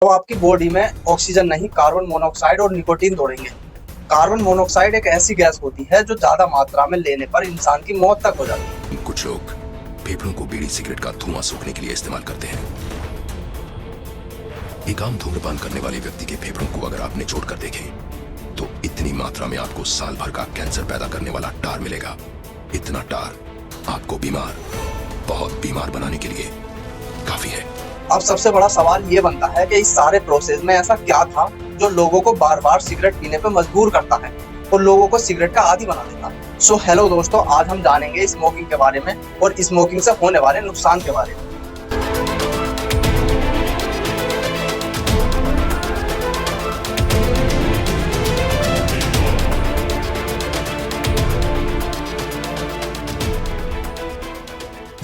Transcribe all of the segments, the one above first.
तो आपकी बॉडी में ऑक्सीजन नहीं, कार्बन मोनोऑक्साइड और निकोटीन दौड़ेंगे। कार्बन मोनोऑक्साइड एक ऐसी गैस होती है जो ज्यादा मात्रा में लेने पर इंसान की मौत तक हो जाती है। कुछ लोग फेफड़ों को बीड़ी सिगरेट का धुआं सूखने के लिए इस्तेमाल करते हैं। एक आम धूम्रपान करने वाले व्यक्ति के फेफड़ों को अगर आप निचोड़ कर देखें तो इतनी मात्रा में आपको साल भर का कैंसर पैदा करने वाला टार मिलेगा। इतना टार आपको बीमार, बहुत बीमार बनाने के लिए काफी है। अब सबसे बड़ा सवाल ये बनता है कि इस सारे प्रोसेस में ऐसा क्या था जो लोगों को बार बार सिगरेट पीने पर मजबूर करता है और लोगों को सिगरेट का आदी बना देता है। सो हेलो दोस्तों, आज हम जानेंगे स्मोकिंग के बारे में और स्मोकिंग से होने वाले नुकसान के बारे में।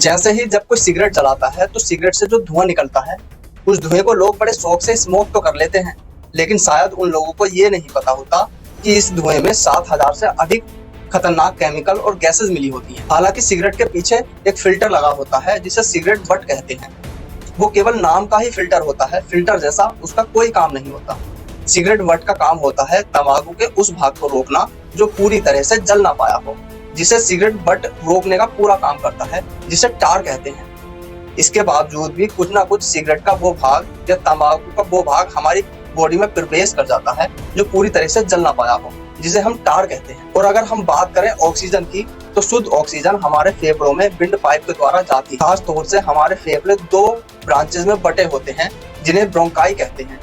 जैसे ही जब कोई सिगरेट जलाता है तो सिगरेट से जो धुआं निकलता है उस धुएं को लोग बड़े शौक से स्मोक तो कर लेते हैं, लेकिन शायद उन लोगों को ये नहीं पता होता कि इस धुएं में 7000 से अधिक खतरनाक केमिकल और गैसेस मिली होती हैं। हालांकि सिगरेट के पीछे एक फिल्टर लगा होता है जिसे सिगरेट बट कहते हैं। वो केवल नाम का ही फिल्टर होता है, फिल्टर जैसा उसका कोई काम नहीं होता। सिगरेट बट का काम होता है तंबाकू के उस भाग को रोकना जो पूरी तरह से जल ना पाया हो, जिसे सिगरेट बट रोकने का पूरा काम करता है, जिसे टार कहते हैं। इसके बावजूद भी कुछ ना कुछ सिगरेट का वो भाग या तंबाकू का वो भाग हमारी बॉडी में प्रवेश कर जाता है जो पूरी तरह से जल ना पाया हो, जिसे हम टार कहते हैं। और अगर हम बात करें ऑक्सीजन की, तो शुद्ध ऑक्सीजन हमारे फेफड़ों में विंड पाइप के द्वारा जाती है। खास तौर से हमारे फेफड़े 2 ब्रांचेस में बटे होते हैं जिन्हें ब्रोंकाई कहते हैं,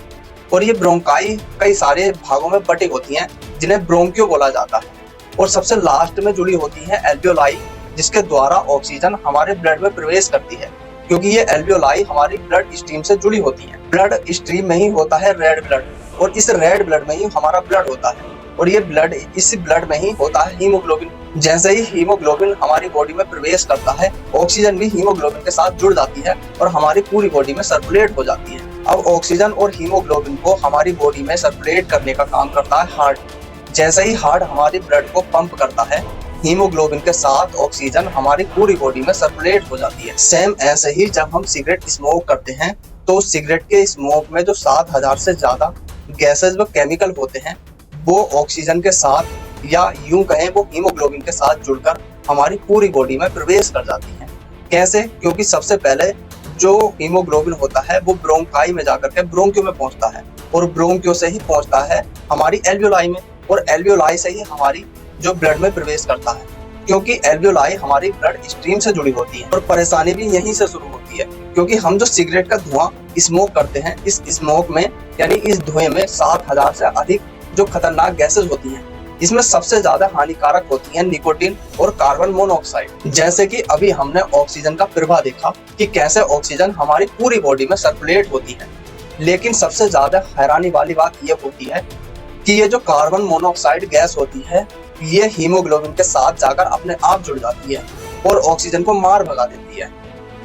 और ये ब्रोंकाई कई सारे भागों में बटी होती हैं जिन्हें ब्रोंकियो बोला जाता है। और सबसे लास्ट में जुड़ी होती है एल्वियोलाई, जिसके द्वारा ऑक्सीजन हमारे ब्लड में प्रवेश करती है, क्योंकि ये एल्वियोलाई हमारी ब्लड स्ट्रीम से जुड़ी होती है। ब्लड स्ट्रीम में ही होता है रेड ब्लड, और इस रेड ब्लड में ही हमारा ब्लड होता है, और ये ब्लड, इस ब्लड में ही होता है हीमोग्लोबिन। जैसे ही हीमोग्लोबिन हमारी बॉडी में प्रवेश करता है, ऑक्सीजन भी हीमोग्लोबिन के साथ जुड़ जाती है और हमारी पूरी बॉडी में सर्कुलेट हो जाती है। अब ऑक्सीजन और हीमोग्लोबिन को हमारी बॉडी में सर्कुलेट करने का काम करता है हार्ट। जैसे ही हार्ट हमारी ब्लड को पंप करता है, हीमोग्लोबिन के साथ ऑक्सीजन हमारी पूरी बॉडी में सर्कुलेट हो जाती है। सेम ऐसे ही जब हम सिगरेट स्मोक करते हैं तो सिगरेट के स्मोक में जो 7000 से ज्यादा गैसेस व केमिकल होते हैं, वो ऑक्सीजन के साथ या यूं कहें वो हीमोग्लोबिन के साथ जुड़कर हमारी पूरी बॉडी में प्रवेश कर जाती है। कैसे? क्योंकि सबसे पहले जो हीमोग्लोबिन होता है वो ब्रोंकाई में जाकर के ब्रोंकियो में पहुंचता है, और ब्रोंकियो से ही पहुंचता है हमारी एल्वियोलाई में, और एल्वियोलाई से ही हमारी जो ब्लड में प्रवेश करता है, क्योंकि एल्वियोलाई हमारी ब्लड स्ट्रीम से जुड़ी होती है। और परेशानी भी यहीं से शुरू होती है, क्योंकि हम जो सिगरेट का धुआं स्मोक करते हैं, इस स्मोक में यानी इस धुएं में 7000 से अधिक जो खतरनाक गैसेस होती हैं, इसमें सबसे ज्यादा हानिकारक होती है निकोटीन और कार्बन मोनोऑक्साइड। जैसे कि अभी हमने ऑक्सीजन का प्रभाव देखा कि कैसे ऑक्सीजन हमारी पूरी बॉडी में सर्कुलेट होती है, लेकिन सबसे ज्यादा हैरानी वाली बात यह होती है कि ये जो कार्बन मोनोऑक्साइड गैस होती है, ये हीमोग्लोबिन के साथ जाकर अपने आप जुड़ जाती है और ऑक्सीजन को मार भगा देती है।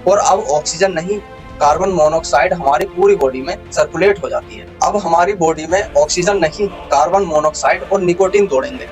और अब ऑक्सीजन नहीं, कार्बन मोनोऑक्साइड हमारी पूरी बॉडी में सर्कुलेट हो जाती है। अब हमारी बॉडी में ऑक्सीजन नहीं, कार्बन मोनोऑक्साइड और निकोटीन दौड़ेंगे।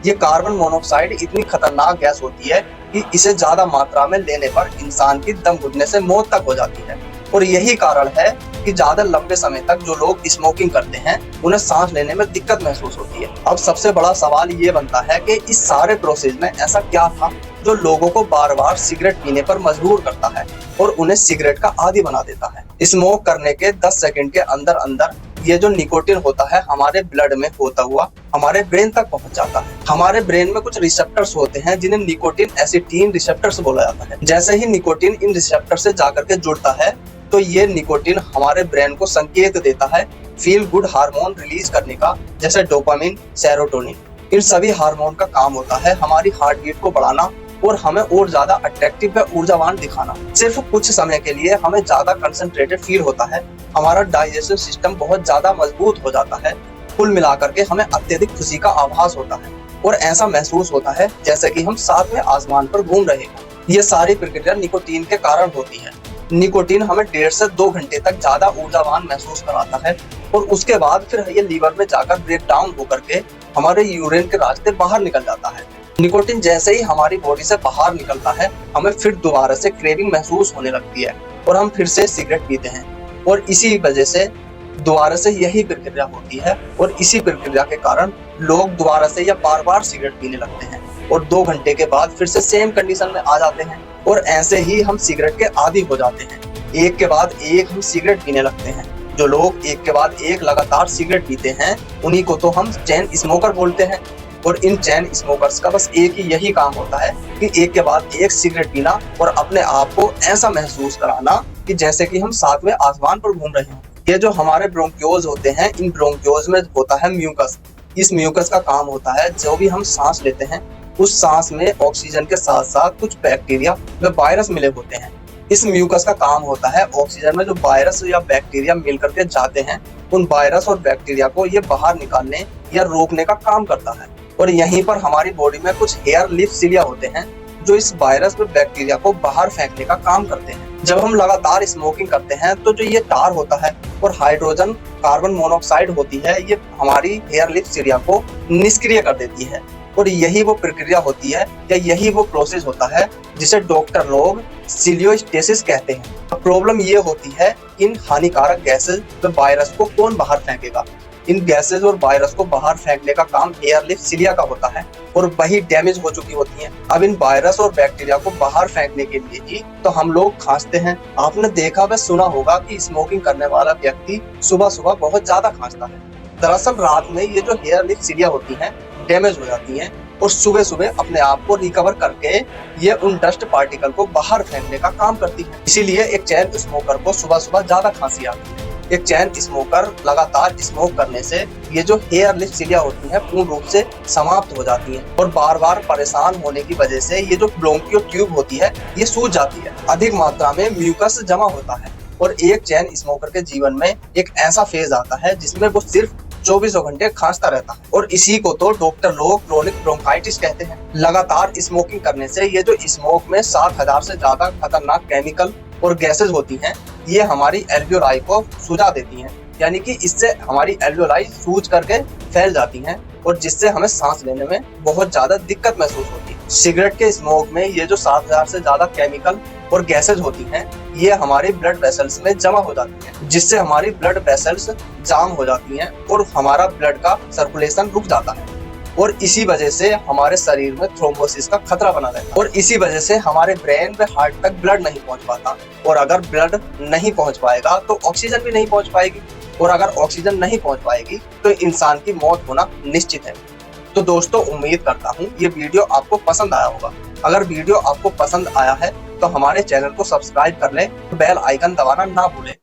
ये कार्बन मोनोऑक्साइड इतनी खतरनाक गैस होती है कि इसे ज्यादा मात्रा में लेने पर इंसान की दम घुटने से मौत तक हो जाती है। और यही कारण है कि ज्यादा लंबे समय तक जो लोग स्मोकिंग करते हैं उन्हें सांस लेने में दिक्कत महसूस होती है। अब सबसे बड़ा सवाल ये बनता है कि इस सारे प्रोसेस में ऐसा क्या था जो लोगों को बार बार सिगरेट पीने पर मजबूर करता है और उन्हें सिगरेट का आदी बना देता है। स्मोक करने के 10 सेकंड के अंदर अंदर ये जो निकोटीन होता है हमारे ब्लड में होता हुआ हमारे ब्रेन तक पहुंच जाता है। हमारे ब्रेन में कुछ रिसेप्टर्स होते हैं जिन्हें निकोटीन एसिटीन रिसेप्टर्स बोला जाता है। जैसे ही निकोटीन इन रिसेप्टर से जाकर के जुड़ता है तो ये निकोटीन हमारे ब्रेन को संकेत देता है फील गुड हार्मोन रिलीज करने का, जैसे डोपामिन, सेरोटोनिन। इन सभी हार्मोन का काम होता है हमारी हार्ट बीट को बढ़ाना और हमें और ज्यादा अट्रैक्टिव व ऊर्जावान दिखाना। सिर्फ कुछ समय के लिए हमें ज्यादा कंसंट्रेटेड फील होता है, हमारा डाइजेस्टिव सिस्टम बहुत ज्यादा मजबूत हो जाता है, कुल मिलाकर के हमें अत्यधिक खुशी का आभास होता है और ऐसा महसूस होता है जैसे कि हम 7वें आसमान पर घूम रहे हैं। ये सारी प्रक्रिया निकोटीन के कारण होती है। निकोटीन हमें 1.5 से 2 घंटे तक ज्यादा ऊर्जावान महसूस कराता है और उसके बाद फिर ये लीवर में जाकर ब्रेक डाउन होकर के हमारे यूरिन के रास्ते बाहर निकल जाता है। निकोटीन जैसे ही हमारी बॉडी से बाहर निकलता है, हमें फिर दोबारा से क्रेविंग महसूस होने लगती है और हम फिर से सिगरेट पीते हैं। और इसी वजह से दोबारा से यही प्रक्रिया होती है और इसी प्रक्रिया के कारण लोग दोबारा से या बार बार सिगरेट पीने लगते हैं और 2 घंटे के बाद फिर से सेम कंडीशन में आ जाते हैं और ऐसे ही हम सिगरेट के आदी हो जाते हैं। एक के बाद एक हम सिगरेट पीने लगते हैं। जो लोग एक के बाद एक लगातार सिगरेट पीते हैं उन्हीं को तो हम चेन स्मोकर बोलते हैं। और इन चेन स्मोकर्स का बस एक ही यही काम होता है कि एक के बाद एक सिगरेट पीना और अपने आप को ऐसा महसूस कराना कि जैसे कि हम 7वें आसमान पर घूम रहे हों। ये जो हमारे ब्रोंक्योल्स होते हैं, इन ब्रोंक्योल्स में होता है म्यूकस। इस म्यूकस का काम होता है जो भी हम सांस लेते हैं उस सांस में ऑक्सीजन के साथ साथ कुछ बैक्टीरिया व वायरस मिले होते हैं। इस म्यूकस का काम होता है ऑक्सीजन में जो वायरस या बैक्टीरिया मिल करके जाते हैं उन वायरस और बैक्टीरिया को ये बाहर निकालने या रोकने का काम करता है। और यहीं पर हमारी बॉडी में कुछ हेयर लिप सिलिया होते हैं जो इस वायरस व बैक्टीरिया को बाहर फेंकने का काम करते हैं। जब हम लगातार स्मोकिंग करते हैं तो जो ये टार होता है और हाइड्रोजन कार्बन मोनोऑक्साइड होती है ये हमारी हेयर लिप सिलिया को निष्क्रिय कर देती है। और यही वो प्रक्रिया होती है या यही वो प्रोसेस होता है जिसे डॉक्टर लोग सिलियोस्टेसिस कहते हैं। प्रॉब्लम ये होती है इन हानिकारक गैसेस व वायरस को कौन बाहर फेंकेगा। इन गैसेस और वायरस को बाहर फेंकने का काम हेयर लिप सिलिया का होता है और वही डैमेज हो चुकी होती हैं। अब इन वायरस और बैक्टीरिया को बाहर फेंकने के लिए ही तो हम लोग खांसते हैं। आपने देखा व सुना होगा कि स्मोकिंग करने वाला व्यक्ति सुबह सुबह बहुत ज्यादा खांसता है। दरअसल रात में ये जो हेयर लिप सिलिया होती हैं डैमेज हो जाती हैं और सुबह सुबह अपने आप को रिकवर करके ये उन डस्ट पार्टिकल को बाहर फेंकने का काम करती है। इसीलिए एक चैन स्मोकर को सुबह सुबह ज्यादा खांसी आती है। एक चैन स्मोकर लगातार स्मोक करने से ये जो हेयर लिप सिलिया होती हैं पूर्ण रूप से समाप्त हो जाती हैं और बार बार परेशान होने की वजह से ये जो ब्रोंकियो ट्यूब होती है ये सूज जाती है। अधिक मात्रा में म्यूकस जमा होता है और एक चैन स्मोकर के जीवन में एक ऐसा फेज आता है जिसमें वो सिर्फ 24 घंटे खांसता रहता है और इसी को तो डॉक्टर लोग क्रोनिक ब्रोंकाइटिस कहते हैं। लगातार स्मोकिंग करने से ये जो स्मोक में 7000 से ज्यादा खतरनाक केमिकल और गैसेस होती हैं ये हमारी एल्वियोलाई को सुझा देती हैं, यानी कि इससे हमारी एल्वियोलाई सूज करके फैल जाती हैं और जिससे हमें सांस लेने में बहुत ज्यादा दिक्कत महसूस होती है। सिगरेट के स्मोक में ये जो 7000 से ज्यादा केमिकल और गैसेज होती हैं ये हमारे ब्लड वेसल्स में जमा हो जाती हैं जिससे हमारी ब्लड वेसल्स जाम हो जाती हैं और हमारा ब्लड का सर्कुलेशन रुक जाता है और इसी वजह से हमारे शरीर में थ्रोम्बोसिस का खतरा बना रहता है और इसी वजह से हमारे ब्रेन व हार्ट तक ब्लड नहीं पहुंच पाता और अगर ब्लड नहीं पहुंच पाएगा तो ऑक्सीजन भी नहीं पहुंच पाएगी और अगर ऑक्सीजन नहीं पहुंच पाएगी तो इंसान की मौत होना निश्चित है। तो दोस्तों उम्मीद करता हूँ ये वीडियो आपको पसंद आया होगा। अगर वीडियो आपको पसंद आया है तो हमारे चैनल को सब्सक्राइब कर लें, बेल आइकन दबाना ना भूलें।